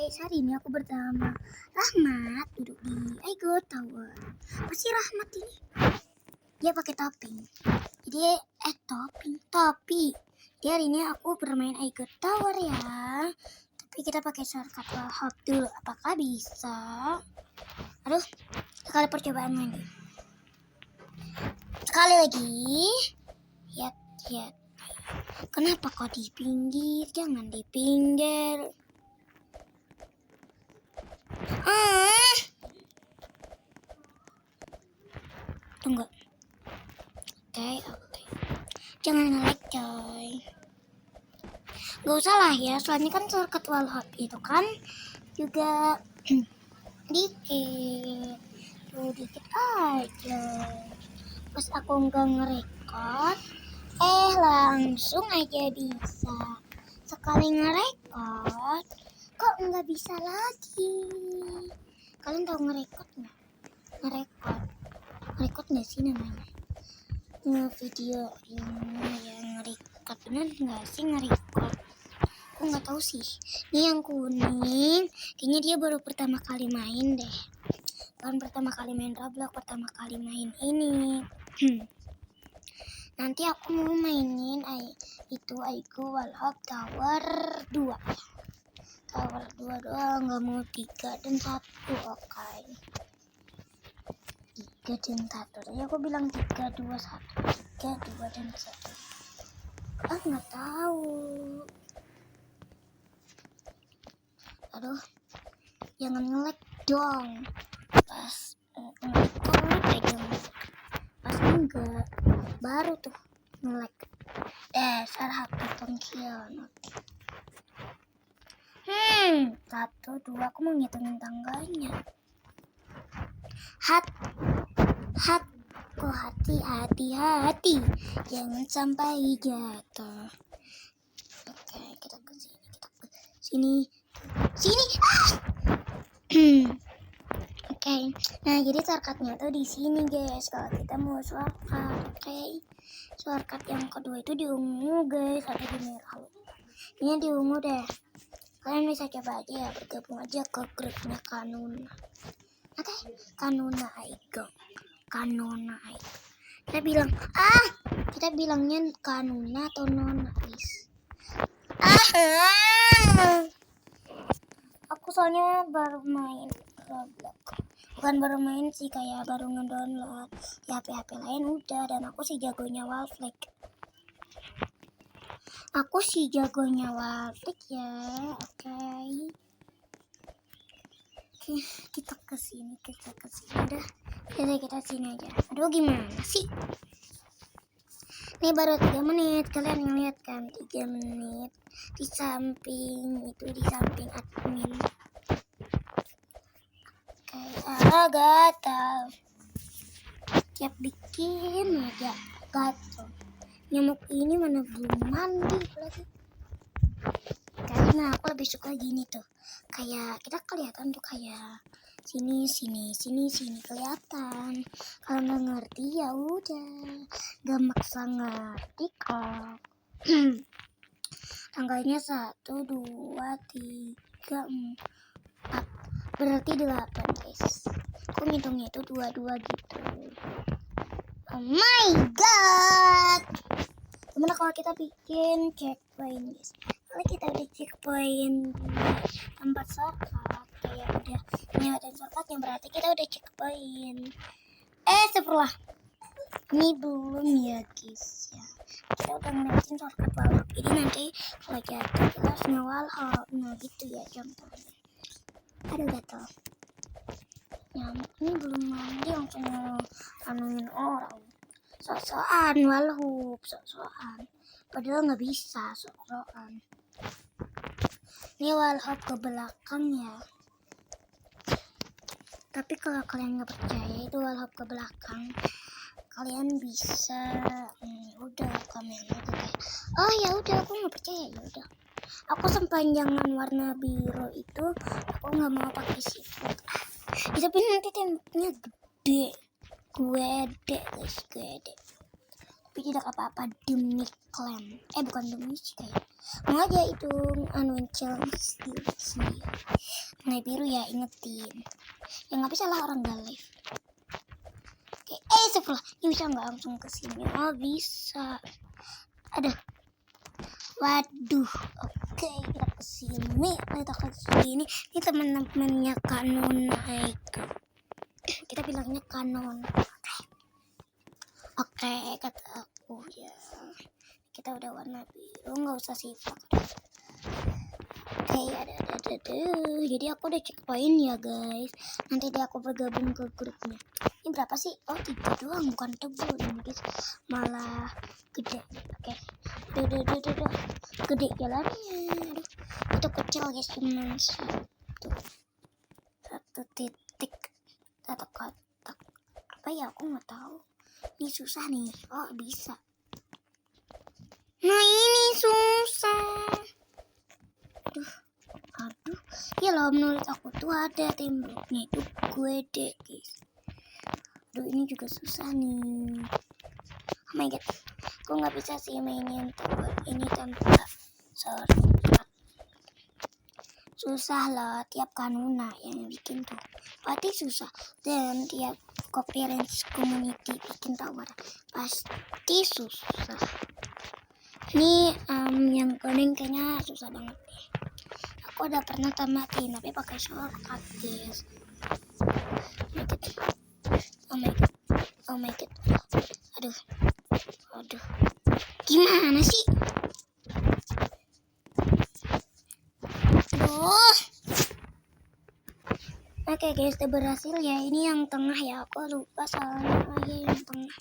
Hari ini aku bersama Rahmat duduk di Aigo Tower. Pasti Rahmat ini dia pakai topping. Jadi topi. Jadi hari ini aku bermain Aigo Tower ya. Tapi kita pakai shortcut wallhop dulu. Apakah bisa? Aduh, sekali percobaan lagi. Sekali lagi. Lihat. Kenapa kok di pinggir? Jangan di pinggir. Tunggu. Oke. Jangan nge-lag coy. Gak usah lah ya, soalnya kan shortcut wallhop itu kan juga dikit. Tuh dikit aja. Pas aku nggak ngerekord, langsung aja bisa. Sekali ngerekord, kok nggak bisa lagi? Kalian tahu ngerekord nggak? Ngerekord nggak sih namanya? Video ini yang ngerekord, bener nggak sih ngerekord? Aku nggak tahu sih. Ini yang kuning, kayaknya dia baru pertama kali main deh. Kan pertama kali main Roblox, pertama kali main ini. Nanti aku mau mainin itu Aigo Wallhop Tower 2. Tower 2 doang, nggak mau 3 dan 1. Oke. 3 dan 1. Tadi aku bilang 3, 2, 1. 3, 2 dan 1. Nggak tahu. Aduh, jangan nge-lag dong. Pas pas enggak, baru tuh nge-lag. Dasar HP pengkhianat. 1, 2, aku mau ngitungin tangganya. Kok hati, jangan sampai jatuh. Oke, kita ke sini. Oke. Nah, jadi shortcutnya tuh di sini guys. Kalau kita mau shortcut, shortcut yang kedua itu di ungu guys, atau di merah. Ini di ungu deh. Kalian bisa coba aja ya, bergabung aja ke grupnya Kanuna. Oke, Kanuna Aigo. Kita bilangnya Kanuna atau Nona, guys. Aku soalnya baru main Roblox. Bukan baru main sih, kayak baru ngedownload. Di HP lain udah, dan aku sih jagonya wallflag. Ya. Oke, kita kesini. Udah, kita sini aja. Aduh, gimana sih? Ini baru 3 menit. Kalian ngeliat kan 3 menit di samping admin. Oke, gatal. Tiap bikin aja gatal. Nyamuk ini mana belum mandi lagi. Karena aku lebih suka gini tuh. Kayak kita kelihatan tuh kayak sini kelihatan. Kalau nggak ngerti ya udah, gak maksa ngerti kok. Tanggalnya 1, 2, 3, 4, berarti 8 guys. Aku ngitungnya itu 22 gitu. Oh my god, gimana kalau kita bikin checkpoint guys? Kalau kita udah checkpoint tempat shortcut, kayak udah nyewatin shortcutnya, berarti kita udah checkpoint. Seperlah ini belum ya guys ya. Kita udah ngelewatin shortcut wallhop. Jadi nanti kalau jatuh kita harus nge-wallhop. Nah gitu ya contohnya. Aduh gatel. Nyamuk ini belum mandi langsung anuin orang. Sok-sokan wallhop, padahal nggak bisa sok-sokan. Ini wallhop ke belakang ya. Tapi kalau kalian nggak percaya itu wallhop ke belakang, kalian bisa udah komen aja kayak, oh ya udah aku nggak percaya, ya udah. Aku sepanjangan warna biru itu aku nggak mau pakai seafood. Tapi nanti temboknya gede. Guys, gede. Tapi tidak apa-apa demi klaim. Bukan demi sih kayak. Mau aja itu challenge sendiri. warna biru ya, ingetin. Ya nggak bisa lah, orang gak live. Oke, sebelah ini bisa nggak langsung ke sini? Oh bisa. Aduh, waduh. Oke, kita ke sini. Kita ke sini. Ini teman-temannya Kanon Aika. Kita bilangnya Kanon. Oke, kata aku ya. Kita udah warna biru, nggak usah sifat. Oke, ada. Jadi aku udah cek poin ya guys. Nanti deh aku bergabung ke grupnya. Ini berapa sih? Oh 3 doang, bukan tebel ini guys. Malah gede. Oke. Aduh. Gede jalannya. Aduh. Itu kecil guys, cuman satu titik. Satu kotak. Apa ya? Aku nggak tahu. Ini susah nih. Oh bisa. Nah ini susah. Aduh. Ya loh, menurut aku tuh ada temboknya itu gue deh guys. Aduh ini juga susah nih. Oh my god. Aku nggak bisa sih mainin tower ini tanpa shortcut. Susah loh, tiap kanuna yang bikin tuh pasti susah. Dan tiap copyright community bikin tower pasti susah. Ini yang kuning kayaknya susah banget deh. Aku udah pernah tamatin tapi pakai shortcut guys. Oh my god. Aduh. Gimana sih? Aduh. Oke guys, udah berhasil ya. Ini yang tengah ya. Aku lupa soalnya yang tengah.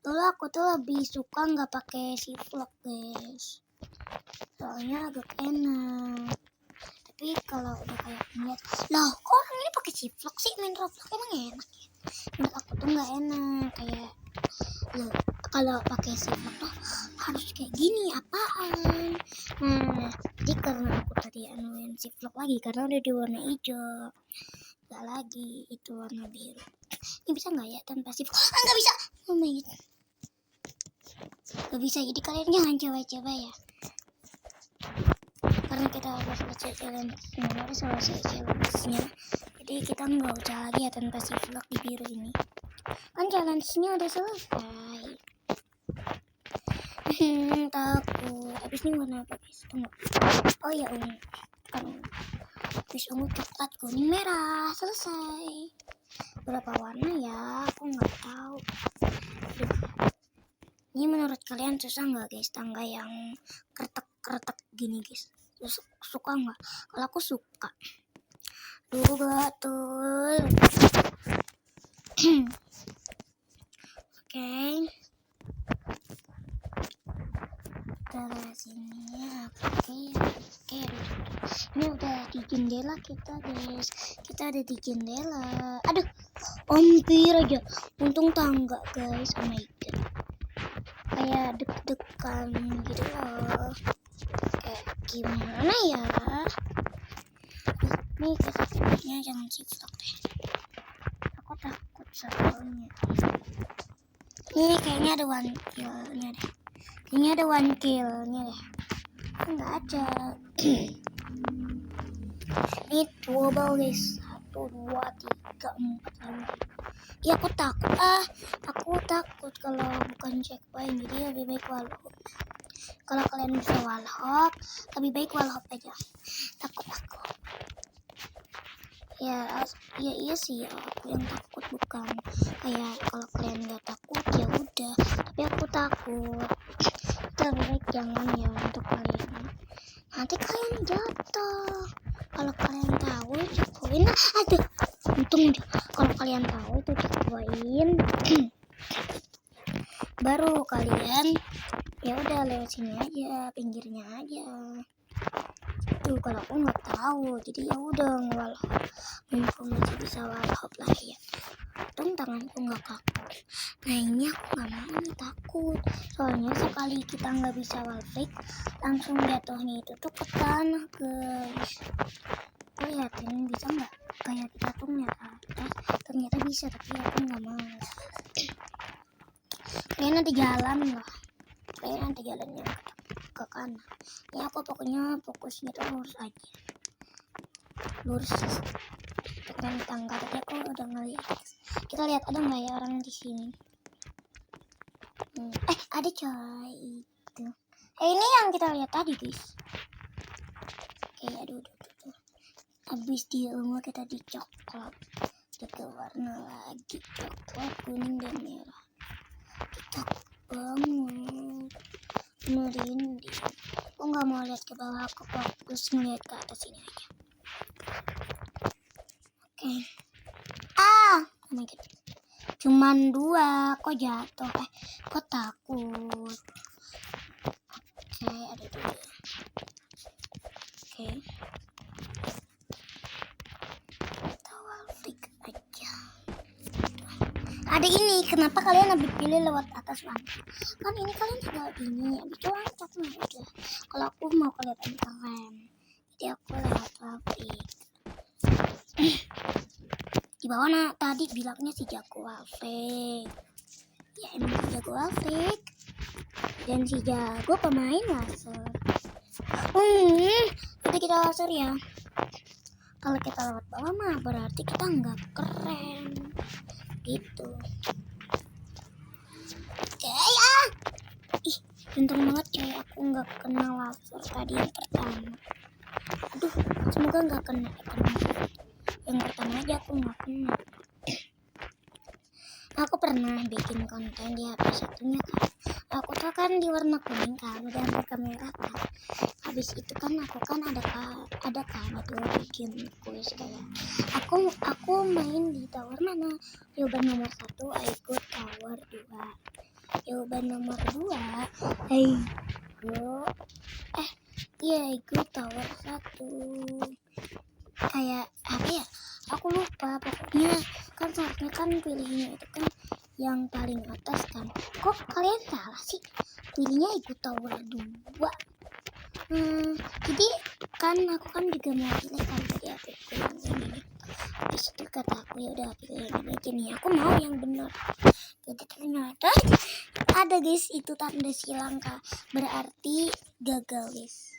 Dulu aku tuh lebih suka nggak pakai shiflock guys. Soalnya agak enak. Tapi kalau udah kayak ngeliat, loh kok orang ini pakai shiflock sih main Roblox, emang enak ya? Menurut aku tuh nggak enak, kayak loh kalau pakai shiflock tuh harus kayak gini apaan? Nah jadi karena aku tadi anuin shiflock lagi karena udah di warna hijau, nggak lagi itu warna biru. Ini bisa nggak ya tanpa shiflock? Nggak bisa. Oh my god, nggak bisa. Jadi kalian jangan coba-coba ya. Karena kita harus selesai challenge-nya, jadi kita nggak usah lagi ya tanpa shiflock di biru ini. Kan challenge-nya udah selesai. Takut. Habis ini warna apa guys? Tunggu. Oh ya ungu. Kan habis ungu, coklat, kuning, merah. Selesai. Berapa warna ya? Aku nggak tahu. Ini menurut kalian susah nggak guys? Tangga yang kretek-kretek gini guys. Suka nggak? Kalau aku suka. Dulu betul. Oke. Terus sini oke. Ini udah di jendela kita guys. Kita ada di jendela. Aduh, hampir aja. Untung tangga guys. Oh my god. Kayak deg-degan gitu loh. Kayak gimana ya? Nih kesakitannya jangan shiflock deh. Aku takut soalnya. Ini kayaknya ada one kill-nya deh. Ini ada one kill-nya deh. Enggak ada. Ini double guys. 1, 2, 3, 4, 5. Ya aku takut kalau bukan checkpoint. Jadi lebih baik wallhop. Kalau kalian bisa wallhop, lebih baik wallhop aja. Takut aku. Ya iya sih, aku yang takut, bukan kayak kalau kalian nggak takut ya udah, tapi aku takut. Itu lebih baik jangan ya untuk kalian, nanti kalian jatuh. Kalau kalian tahu checkpoint, aduh untung aja. Kalau kalian tahu itu checkpoint baru kalian ya udah lewat sini aja, pinggirnya aja. Tuh kalau aku nggak tahu, jadi ya udah ngewallhop. Mumpung masih bisa wallhop lah ya. Untung tanganku nggak kaku. Nah ini aku nggak mau nih, takut. Soalnya sekali kita nggak bisa wallflick, langsung jatuhnya itu tuh ke tanah guys. Aku liatin bisa nggak? Kayak kita tuh ngeliat atas, ternyata bisa, tapi aku nggak mau. Kalian nanti jalan lah. Kalian nanti jalannya ke kanan. Ya aku pokoknya fokusnya terus aja. lurus tekan tangga. Tadi aku udah ngeliat. Kita lihat ada nggak ya orang di sini. Ada coy itu. Ini yang kita lihat tadi guys. Oke, aduh. Habis di rumah kita di coklat. Kita warna lagi coklat, kuning dan merah. Cocok banget. Merinding. Aku nggak mau lihat ke bawah, aku fokus ngeliat ke atas ini aja. Oke. Oh my god. Cuman 2, kok jatuh? Kok takut? Oke, ada 2. Oke. Tawafik aja. Ada ini, kenapa kalian lebih pilih lewat atas lantai? Kan ini kalian tinggal ini, habis itu loncat udah. Kalau aku mau kelihatan keren, jadi aku lewat Wafik. Di bawah tadi bilangnya si jago Wafik. Ya emang si jago Wafik. Dan si jago pemain laser. Jadi kita laser ya. Kalau kita lewat bawah mah berarti kita nggak keren. Gitu. Oke ya. Untung banget ya aku nggak kena laser tadi yang pertama. Aduh, semoga nggak kena. Yang pertama aja aku nggak kena. Aku pernah bikin konten di HP satunya kan. Aku tuh kan di warna kuning kan, udah ada kamera kan. Habis itu kan aku kan ada kan itu bikin kuis kayak aku main di tower mana? Jawaban nomor 1 ikut tower 2. Jawaban nomor 2 ikut tower 1. Kayak apa ya? Aku lupa pokoknya kan seharusnya kan pilihnya itu kan yang paling atas kan. Kok kalian salah sih? Pilihnya ikut tower 2. Jadi kan aku kan juga mau pilih kan, jadi aku pilih yang ini. Habis itu kata aku ya udah pilih yang ini aja nih. Aku mau yang benar. Jadi ternyata ada guys itu tanda silang kak. Berarti gagal guys.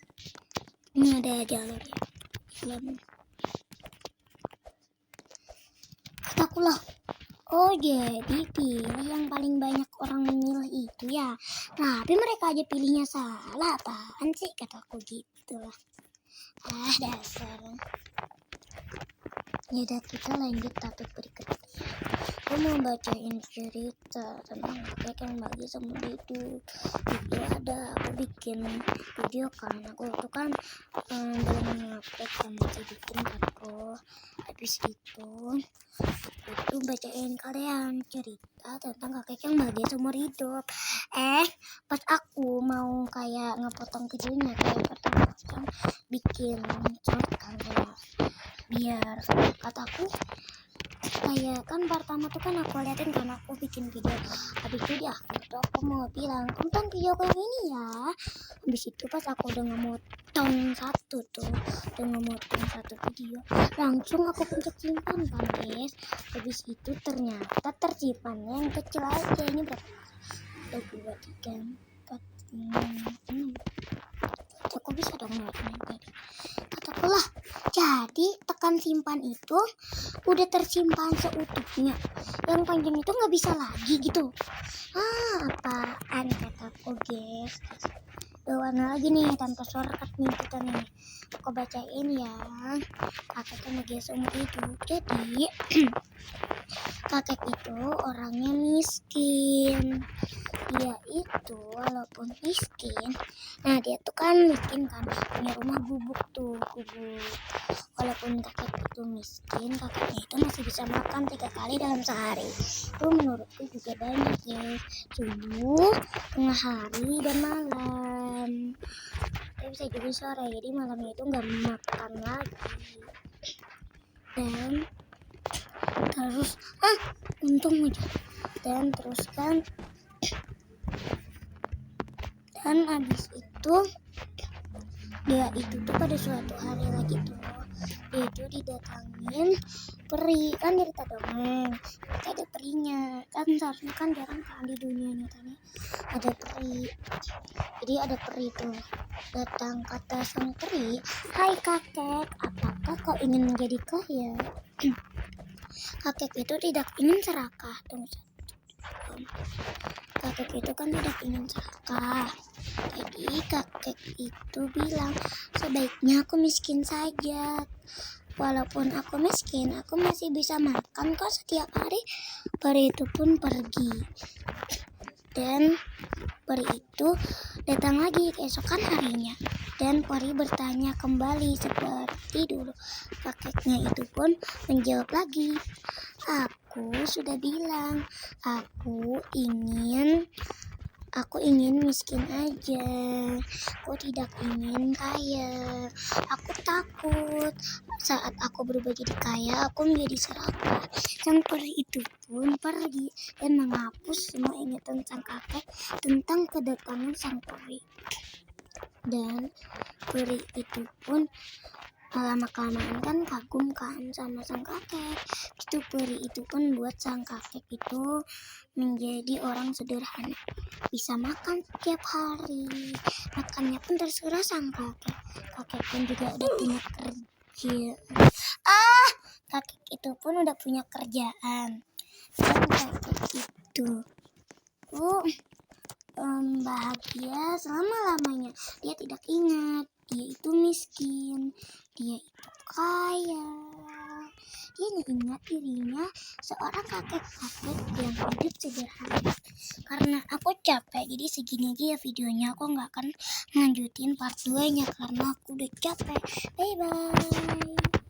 Ini ada jalurnya. Kataku lah. Oh jadi pilih yang paling banyak orang memilih itu ya. Tapi mereka aja pilihnya salah. Apaan sih kataku gitu lah. Dasar. Ya udah kita lanjut topik berikutnya. Aku mau bacain cerita tentang kakek yang bagi seumur hidup. Itu ada aku bikin video kan. Aku tuh kan belum mengupload kan, masih bikin kan aku. Habis itu aku bacain kalian cerita tentang kakek yang bahagia seumur hidup. Pas aku mau kayak ngepotong videonya kayak potong bikin short kan kayak biar kataku kayak kan pertama tuh kan aku liatin kan aku bikin video. Habis itu di akhir tuh aku mau bilang tonton video kayak ini ya. Habis itu pas aku udah ngemotong satu video langsung aku pencet simpan kan guys. Habis itu ternyata tersimpannya yang kecil aja. Ini berapa? 2, 3, 4, 5, 6. Aku bisa dong ngeliatnya tadi. Kataku lah, jadi tekan simpan itu udah tersimpan seutuhnya. Yang panjang itu nggak bisa lagi gitu. Apaan kataku guys. Warna lagi nih tanpa shortcut nih kita nih. Aku bacain ya. Kakek lagi seumur hidup. Jadi kakek itu orangnya miskin. Dia itu walaupun miskin, nah dia tuh kan miskin kan, punya rumah gubuk. Walaupun kakek itu miskin, kakeknya itu masih bisa makan 3 kali dalam sehari. Itu menurutku juga banyak ya, subuh, tengah hari, dan malam. Tapi bisa juga sore, jadi malamnya itu nggak makan lagi. Dan terus untung aja. Dan terus kan dan habis itu dia itu tuh pada suatu hari lagi tuh dia itu didatangin peri, kan cerita dongeng itu ada perinya, kan seharusnya kan jarang kan di dunia nyatanya ada peri. Jadi ada peri tuh datang, kata sang peri, hai kakek, apakah kau ingin menjadi kaya? Kakek itu tidak ingin serakah. Kakek itu kan tidak ingin serakah. Jadi kakek itu bilang, sebaiknya aku miskin saja. Walaupun aku miskin, aku masih bisa makan kok setiap hari. Peri itu pun pergi. Dan peri itu datang lagi keesokan harinya. Dan peri bertanya kembali seperti dulu. Kakeknya itu pun menjawab lagi, aku sudah bilang, aku ingin miskin aja. Aku tidak ingin kaya. Aku takut saat aku berubah jadi kaya, aku menjadi serakah. Sang peri itu pun pergi dan menghapus semua ingatan sang kakek tentang kedatangan sang peri. Dan peri itu pun lama-kelamaan kan kagum kan sama sang kakek. Itu peri itu pun buat sang kakek itu menjadi orang sederhana, bisa makan tiap hari. Makannya pun terserah sang kakek. Kakek pun juga udah punya kerja. Kakek itu pun udah punya kerjaan. Dan kakek itu bahagia selama-lamanya. Dia tidak ingat dia itu miskin, dia itu kaya. Dia ingat dirinya seorang kakek-kakek yang hidup sederhana. Karena aku capek, jadi segini aja ya videonya. Aku gak akan lanjutin part 2 nya karena aku udah capek. Bye bye.